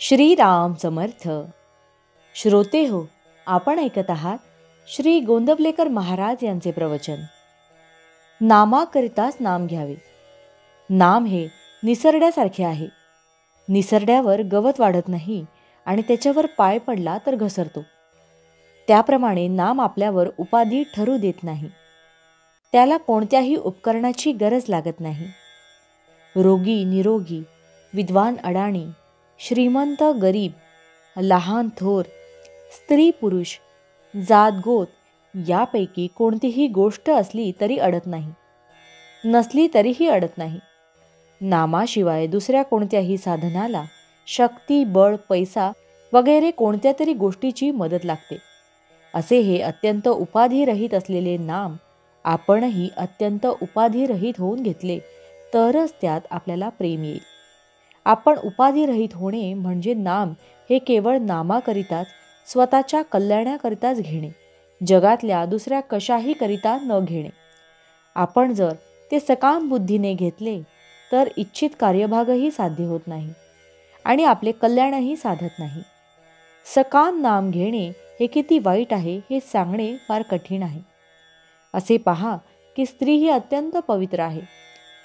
श्रीराम समर्थ. श्रोते हो, आपण ऐकत आहात श्री गोंदवलेकर महाराज यांचे प्रवचन. नामाकरिताच नाम घ्यावे. नाम हे निसरड्यासारखे आहे. निसरड्यावर गवत वाढत नाही आणि त्याच्यावर पाय पडला तर घसरतो. त्याप्रमाणे नाम आपल्यावर उपाधी ठरू देत नाही. त्याला कोणत्याही उपकरणाची गरज लागत नाही. रोगी निरोगी, विद्वान अडाणी, श्रीमंत गरीब, लहान थोर, स्त्री पुरुष, जात गोत यापैकी कोणतीही गोष्ट असली तरी अडत नाही, नसली तरीही अडत नाही. नामाशिवाय दुसऱ्या कोणत्याही साधनाला शक्ती, बळ, पैसा वगैरे कोणत्या तरी गोष्टीची मदत लागते. असे हे अत्यंत उपाधिरहित असलेले नाम आपणही अत्यंत उपाधिरहित होऊन घेतले तरच त्यात आपल्याला प्रेम येईल. आपण उपाधिरहित होणे म्हणजे नाम हे केवळ नामाकरिताच, स्वतःच्या कल्याणाकरिताच घेणे, जगातल्या दुसऱ्या कशाही करिता न घेणे. आपण जर ते सकाम बुद्धीने घेतले तर इच्छित कार्यभागही साध्य होत नाही आणि आपले कल्याणही साधत नाही. सकाम नाम घेणे हे किती वाईट आहे हे सांगणे फार कठीण आहे. असे पहा की स्त्री ही अत्यंत पवित्र आहे,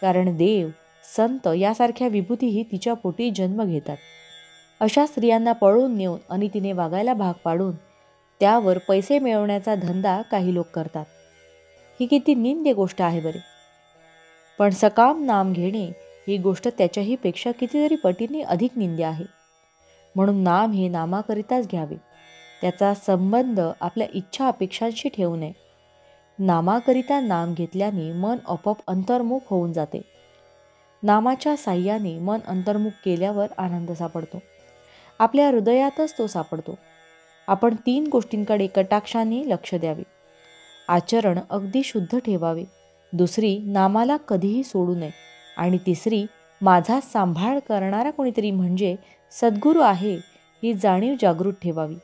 कारण देव, संत यासारख्या विभूतीही तिच्या पोटी जन्म घेतात. अशा स्त्रियांना पळवून नेऊन अनितीने वागायला भाग पाडून त्यावर पैसे मिळवण्याचा धंदा काही लोक करतात. ही किती निंद्य गोष्ट आहे बरे. पण सकाम नाम घेणे ही गोष्ट त्याच्याही पेक्षा कितीतरी पटीने अधिक निंद्य आहे. म्हणून नाम हे नामाकरिताच घ्यावे. त्याचा संबंध आपल्या इच्छा अपेक्षांशी ठेवू नये. नामाकरिता नाम घेतल्याने मन आपोआप अंतर्मुख होऊन जाते. नामाच्या साह्याने मन अंतर्मुख केल्यावर आनंद सापडतो. आपल्या हृदयातच तो सापडतो. आपण 3 गोष्टींकडे कटाक्षाने लक्ष द्यावे. आचरण अगदी शुद्ध ठेवावे. दुसरी, नामाला कधीही सोडू नये. आणि तिसरी, माझा सांभाळ करणारा कोणीतरी म्हणजे सद्गुरू आहे ही जाणीव जागृत ठेवावी.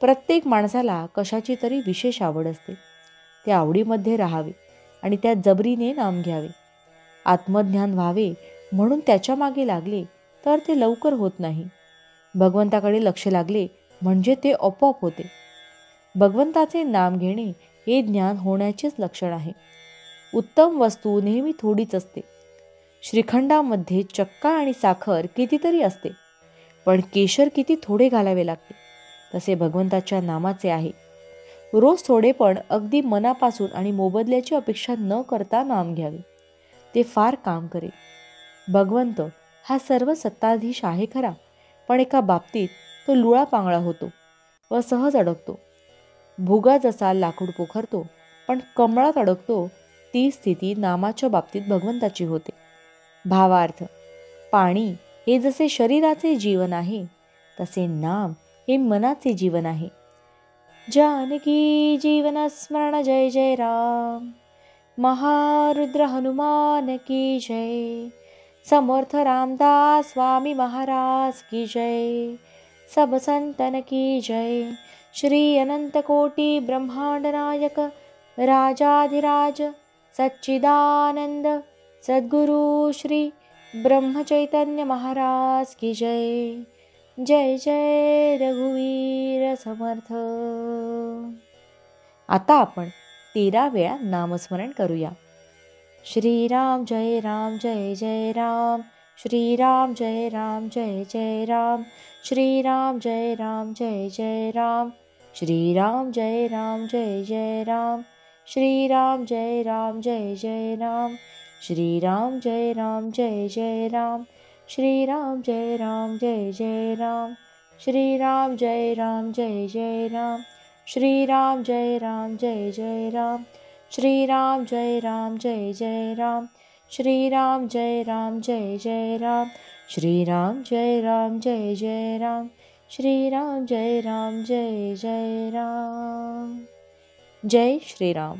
प्रत्येक माणसाला कशाची तरी विशेष आवड असते. त्या आवडीमध्ये राहावे आणि त्या जबरीने नाम घ्यावे. आत्मज्ञान व्हावे म्हणून त्याच्या मागे लागले तर ते लवकर होत नाही. भगवंताकडे लक्ष लागले म्हणजे ते आपोआप होते. भगवंताचे नाम घेणे हे ज्ञान होण्याचेच लक्षण आहे. उत्तम वस्तू नेहमी थोडीच असते. श्रीखंडामध्ये चक्का आणि साखर कितीतरी असते, पण केशर किती थोडे घालावे लागते. तसे भगवंताच्या नामाचे आहे. रोज थोडे पण अगदी मनापासून आणि मोबदल्याची अपेक्षा न करता नाम घ्यावे. ते फार काम करेल. भगवंत हा सर्व सत्ताधीश आहे खरा, पण एका बाबतीत तो लुळा पांगळा होतो व सहज अडकतो. भुगा जसा लाकूड पोखरतो पण कमळात अडकतो, ती स्थिती नामाच्या बाबतीत भगवंताची होते. भावार्थ, पाणी हे जसे शरीराचे जीवन आहे तसे नाम हे मनाचे जीवन आहे. जानकी जीवन स्मरण जय जय राम. महारुद्र हनुमान की जय. समर्थ रामदास स्वामी महाराज की जय. सब संतन की जय. श्री अनंत कोटि ब्रह्मांड नायक राजाधिराज सच्चिदानंद सद्गुरु श्री ब्रह्म चैतन्य महाराज की जय. जय जय रघुवीर समर्थ. आता आपण 13 वेळा नामस्मरण करूया. श्रीराम जय राम जय जय राम. श्रीराम जय राम जय जय राम. श्रीराम जय राम जय जय राम. श्रीराम जय राम जय जय राम. श्रीराम जय राम जय जय राम. श्रीराम जय राम जय जय राम. श्रीराम जय राम जय जय राम. श्रीराम जय राम जय जय राम. श्रीराम जय राम जय जय राम. श्रीराम जय राम जय जय राम. श्रीराम जय राम जय जय राम. श्रीराम जय राम जय जय राम. श्रीराम जय राम जय जय राम. जय श्रीराम.